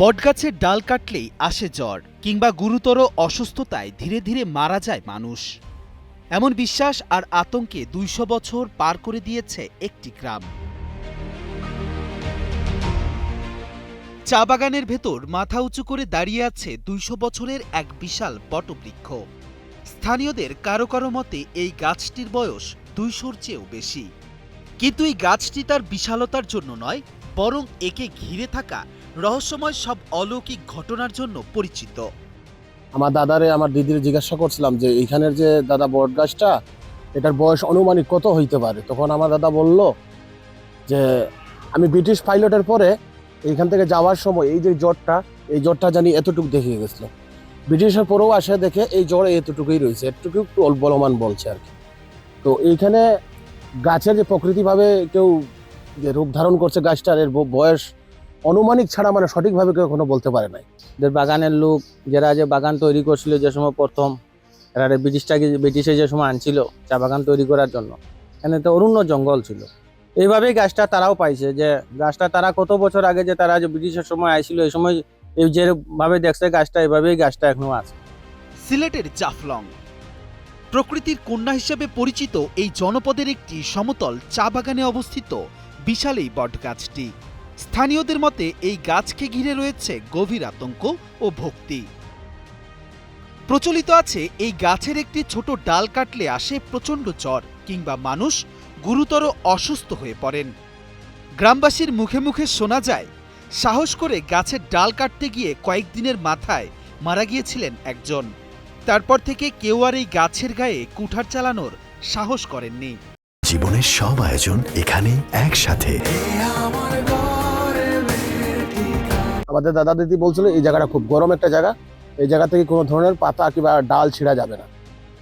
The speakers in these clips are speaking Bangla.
বটগাছের ডাল কাটলেই আসে জ্বর কিংবা গুরুতর অসুস্থতায় ধীরে ধীরে মারা যায় মানুষ। এমন বিশ্বাস আর আতঙ্কে ২০০ বছর পার করে দিয়েছে একটি গ্রাম। চা বাগানের ভেতর মাথা উঁচু করে দাঁড়িয়ে আছে ২০০ বছরের এক বিশাল বটবৃক্ষ। স্থানীয়দের কারো কারো মতে এই গাছটির বয়স ২০০-র চেয়েও বেশি। কিন্তু এই গাছটি তার বিশালতার জন্য নয়, বরং একে ঘিরে থাকা রহস্যময় সব অলৌকিক ঘটনার জন্য পরিচিত। আমার দাদারে আমার দিদির জিজ্ঞাসা করছিলাম যে এইখানের যে দাদা বট গাছটা এটার বয়স অনুমানিক কত হইতে পারে। তখন আমার দাদা বলল যে আমি ব্রিটিশ পাইলটের পরে এইখান থেকে যাওয়ার সময় এই যে জ্বরটা জানি এতটুকু দেখিয়ে গেছিল। ব্রিটিশের পরেও আসে দেখে এই জ্বর এতটুকুই রয়েছে, এতটুকু একটু বলমান বলছে আর কি। তো এইখানে গাছের যে প্রকৃতিভাবে কেউ যে রূপ ধারণ করছে গাছটার এর বয়স অনুমানিক ছাড়া মানে সঠিকভাবে কেউ এখনো বলতে পারে নাই। বাগানের লোক যারা যে বাগান তৈরি করছিল যে সময় প্রথম এরা ব্রিটিশে যে সময় আনছিল চা বাগান তৈরি করার জন্য, এখানে তো অরণ্য জঙ্গল ছিল। এইভাবেই গাছটা তারাও পাইছে যে গাছটা তারা কত বছর আগে যে তারা যে ব্রিটিশের সময় আইছিল এই সময় এই যেভাবে দেখছে গাছটা এইভাবেই গাছটা এখনো আছে। সিলেটের জাফলং প্রকৃতির কন্যা হিসেবে পরিচিত এই জনপদের একটি সমতল চা বাগানে অবস্থিত বিশাল এই বটগাছটি। স্থানীয়দের মতে এই গাছকে ঘিরে রয়েছে গভীর আতঙ্ক ও ভক্তি। প্রচলিত আছে এই গাছের একটি ছোট ডাল কাটলে আসে প্রচণ্ড জ্বর কিংবা মানুষ গুরুতর অসুস্থ হয়ে পড়েন। গ্রামবাসীর মুখে মুখে শোনা যায়, সাহস করে গাছের ডাল কাটতে গিয়ে কয়েকদিনের মাথায় মারা গিয়েছিলেন একজন। তারপর থেকে কেউ আর এই গাছের গায়ে কুঠার চালানোর সাহস করেননি। জীবনের সব আয়োজন এখানে একসাথে। আমাদের দাদা দিদি বলছিল এই জায়গাটা খুব গরম একটা জায়গা, এই জায়গা থেকে কোনো ধরনের পাতা কিংবা ডাল ছিঁড়া যাবে না।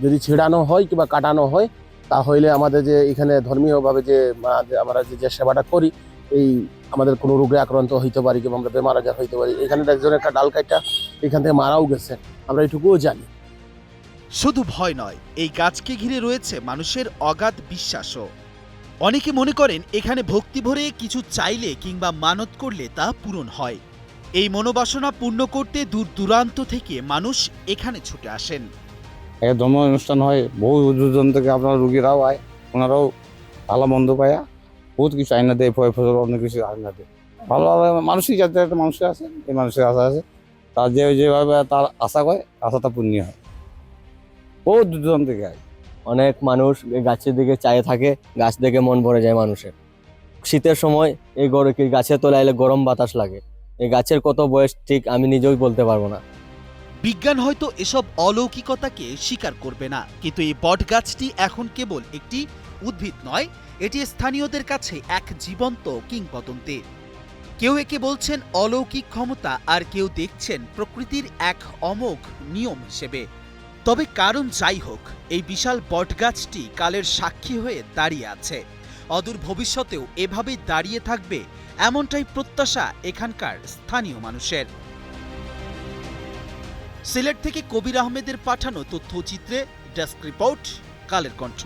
যদি ছিঁড়ানো হয় কিংবা কাটানো হয় তাহলে আমাদের যে এখানে ধর্মীয়ভাবে যে আমরা যে সেবাটা করি, এই আমাদের কোনো রোগে আক্রান্ত হইতে পারি কিংবা আমরা বেমার আজার হইতে পারি। এখানে একজন একটা ডাল কাটা এখান থেকে মারাও গেছে, আমরা এইটুকুও জানি। শুধু ভয় নয়, এই গাছকে ঘিরে রয়েছে মানুষের অগাধ বিশ্বাসও। অনেকে মনে করেন এখানে ভক্তি ভরে কিছু চাইলে কিংবা মানত করলে তা পূরণ হয়। এই মনোবাসনা পূর্ণ করতে দূর দূরান্ত থেকে মানুষ এখানে ছুটে আসেন। একটা ধর্ম অনুষ্ঠান হয়, বহু দূরজন থেকে আপনার রুগীরাও হয়, ওনারাও ভালো মন্দ পায়া বহুত কিছু আইনা দেয়, ফল ফসল অনেক কিছু আইনা দেয়। ভালোভাবে মানসিক জাতীয় একটা মানুষের আছে, এই মানুষের আশা আছে, তার যেভাবে তার আশা করে আশাটা পূর্ণ হয়। বহুত দূরজন থেকে হয়। অনেক মানুষ গাছের দিকে চায়ে থাকে, গাছ দেখে মন ভরে যায় মানুষের। শীতের সময় এই গাছের তলায় এলে গরম বাতাস লাগে। এই গাছের কত বয়স ঠিক আমি নিজেই বলতে পারবো না। বিজ্ঞান হয়তো এসব অলৌকিকতাকে স্বীকার করবে না, কিন্তু এই বটগাছটি এখন কেবল একটি উদ্ভিদ নয়, এটি স্থানীয়দের কাছে এক জীবন্ত কিংবদন্তি। কেউ একে বলছেন অলৌকিক ক্ষমতা, আর কেউ দেখছেন প্রকৃতির এক অমোঘ নিয়ম হিসেবে। তবে কারণ যাই হোক, এই বিশাল বটগাছটি কালের সাক্ষী হয়ে দাঁড়িয়ে আছে। অদূর ভবিষ্যতেও এভাবেই দাঁড়িয়ে থাকবে, এমনটাই প্রত্যাশা এখানকার স্থানীয় মানুষের। সিলেট থেকে কবির আহমেদের পাঠানো তথ্যচিত্রে ডেস্ক রিপোর্ট, কালের কণ্ঠ।